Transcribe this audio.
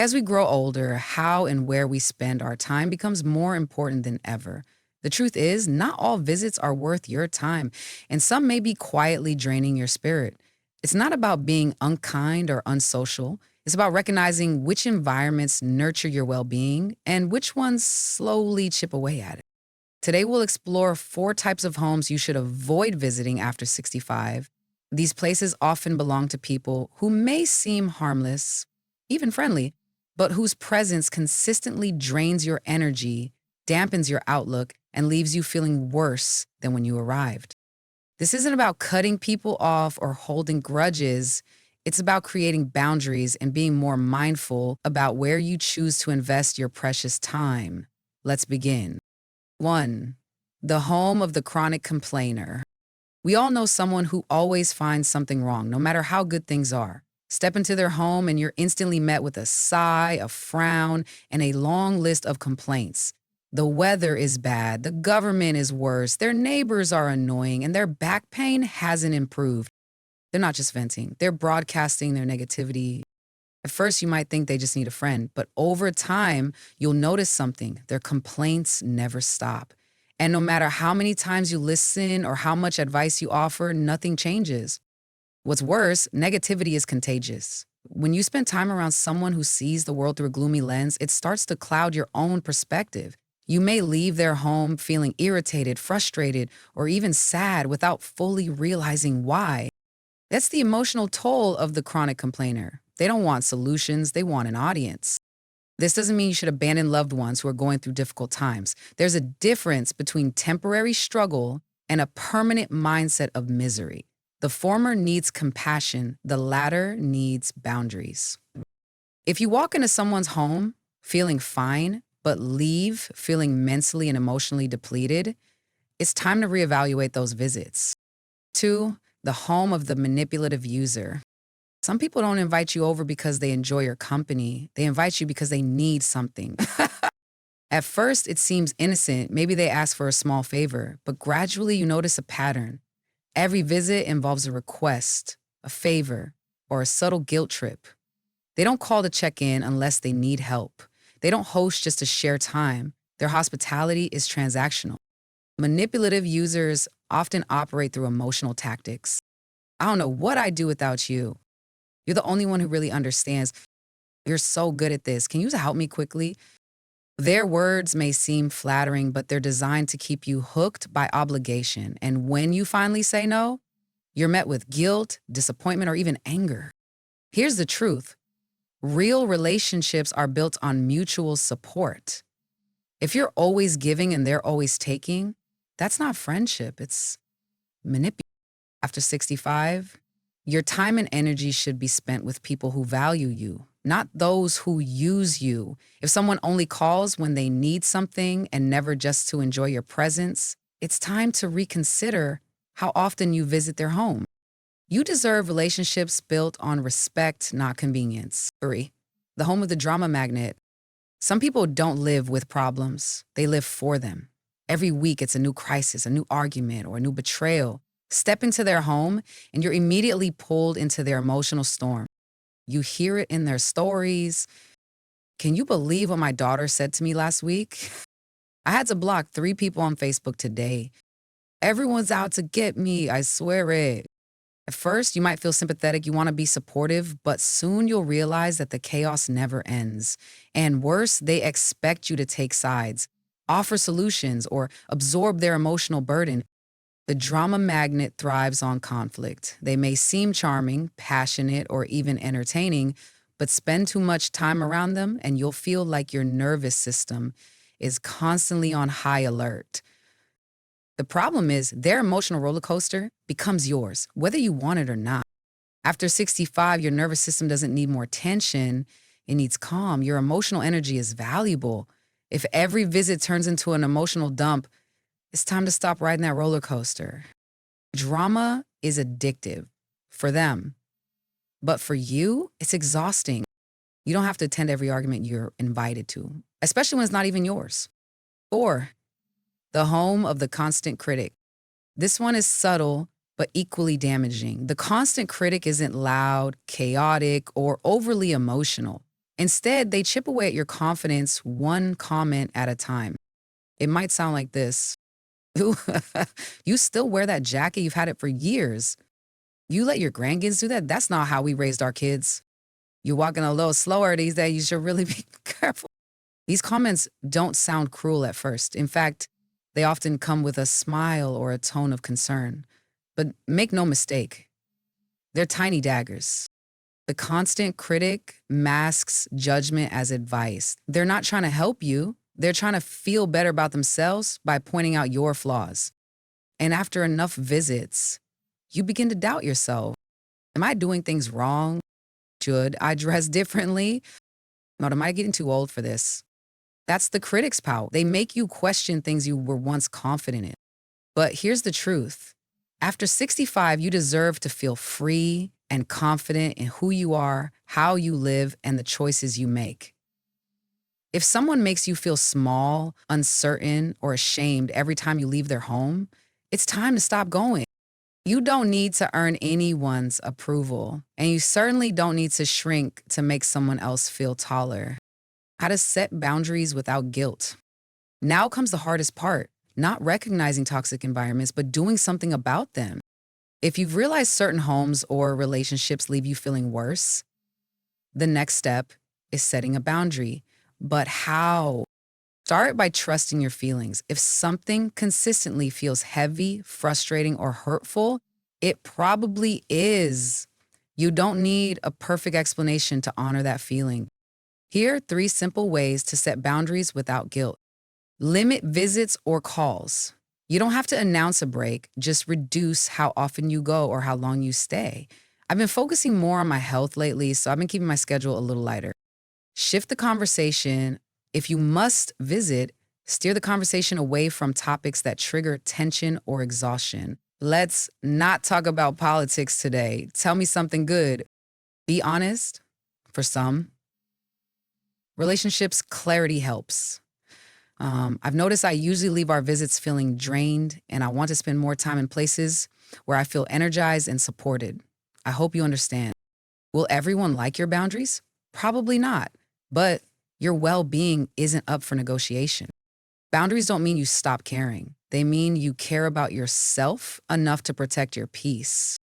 As we grow older, how and where we spend our time becomes more important than ever. The truth is, not all visits are worth your time, and some may be quietly draining your spirit. It's not about being unkind or unsocial. It's about recognizing which environments nurture your well being and which ones slowly chip away at it. Today, we'll explore 4 types of homes you should avoid visiting after 65. These places often belong to people who may seem harmless, even friendly, but whose presence consistently drains your energy, dampens your outlook, and leaves you feeling worse than when you arrived. This isn't about cutting people off or holding grudges. It's about creating boundaries and being more mindful about where you choose to invest your precious time. Let's begin. 1. The home of the chronic complainer. We all know someone who always finds something wrong, no matter how good things are. Step into their home and you're instantly met with a sigh, a frown, and a long list of complaints. The weather is bad, the government is worse, their neighbors are annoying, and their back pain hasn't improved. They're not just venting, they're broadcasting their negativity. At first, you might think they just need a friend, but over time, you'll notice something. Their complaints never stop. And no matter how many times you listen or how much advice you offer, nothing changes. What's worse, negativity is contagious. When you spend time around someone who sees the world through a gloomy lens, it starts to cloud your own perspective. You may leave their home feeling irritated, frustrated, or even sad without fully realizing why. That's the emotional toll of the chronic complainer. They don't want solutions, they want an audience. This doesn't mean you should abandon loved ones who are going through difficult times. There's a difference between temporary struggle and a permanent mindset of misery. The former needs compassion, the latter needs boundaries. If you walk into someone's home feeling fine, but leave feeling mentally and emotionally depleted, it's time to reevaluate those visits. 2. The home of the manipulative user. Some people don't invite you over because they enjoy your company. They invite you because they need something. At first, it seems innocent. Maybe they ask for a small favor, but gradually you notice a pattern. Every visit involves a request, a favor, or a subtle guilt trip. They don't call to check in unless they need help. They don't host just to share time. Their hospitality is transactional. Manipulative users often operate through emotional tactics. I don't know what I'd do without you. You're the only one who really understands. You're so good at this. Can you help me quickly? Their words may seem flattering, but they're designed to keep you hooked by obligation. And when you finally say no, you're met with guilt, disappointment, or even anger. Here's the truth. Real relationships are built on mutual support. If you're always giving and they're always taking, that's not friendship, it's manipulation. After 65, your time and energy should be spent with people who value you, not those who use you. If someone only calls when they need something and never just to enjoy your presence, it's time to reconsider how often you visit their home. You deserve relationships built on respect, not convenience. 3. The home of the drama magnet. Some people don't live with problems, they live for them. Every week it's a new crisis, a new argument, or a new betrayal. Step into their home and you're immediately pulled into their emotional storm. You hear it in their stories. Can you believe what my daughter said to me last week? I had to block 3 people on Facebook today. Everyone's out to get me, I swear it. At first, you might feel sympathetic, you want to be supportive, but soon you'll realize that the chaos never ends. And worse, they expect you to take sides, offer solutions, or absorb their emotional burden. The drama magnet thrives on conflict. They may seem charming, passionate, or even entertaining, but spend too much time around them and you'll feel like your nervous system is constantly on high alert. The problem is their emotional roller coaster becomes yours, whether you want it or not. After 65, your nervous system doesn't need more tension, it needs calm. Your emotional energy is valuable. If every visit turns into an emotional dump, it's time to stop riding that roller coaster. Drama is addictive for them, but for you, it's exhausting. You don't have to attend every argument you're invited to, especially when it's not even yours. 4. The home of the constant critic. This one is subtle, but equally damaging. The constant critic isn't loud, chaotic, or overly emotional. Instead, they chip away at your confidence one comment at a time. It might sound like this. Ooh, you still wear that jacket? You've had it for years. You let your grandkids do that? That's not how we raised our kids. You're walking a little slower these days. You should really be careful. These comments don't sound cruel at first. In fact, they often come with a smile or a tone of concern. But make no mistake, they're tiny daggers. The constant critic masks judgment as advice. They're not trying to help you, they're trying to feel better about themselves by pointing out your flaws. And after enough visits, you begin to doubt yourself. Am I doing things wrong? Should I dress differently? Or am I getting too old for this? That's the critic's power. They make you question things you were once confident in. But here's the truth. After 65, you deserve to feel free and confident in who you are, how you live, and the choices you make. If someone makes you feel small, uncertain, or ashamed every time you leave their home, it's time to stop going. You don't need to earn anyone's approval, and you certainly don't need to shrink to make someone else feel taller. How to set boundaries without guilt. Now comes the hardest part, not recognizing toxic environments, but doing something about them. If you've realized certain homes or relationships leave you feeling worse, the next step is setting a boundary. But how? Start by trusting your feelings. If something consistently feels heavy, frustrating, or hurtful, it probably is. You don't need a perfect explanation to honor that feeling. Here are 3 simple ways to set boundaries without guilt. Limit visits or calls. You don't have to announce a break, just reduce how often you go or how long you stay. I've been focusing more on my health lately, so I've been keeping my schedule a little lighter. Shift the conversation. If you must visit, steer the conversation away from topics that trigger tension or exhaustion. Let's not talk about politics today. Tell me something good. Be honest. For some, relationships, clarity helps. I've noticed I usually leave our visits feeling drained, and I want to spend more time in places where I feel energized and supported. I hope you understand. Will everyone like your boundaries? Probably not, but your well being isn't up for negotiation. Boundaries don't mean you stop caring, they mean you care about yourself enough to protect your peace.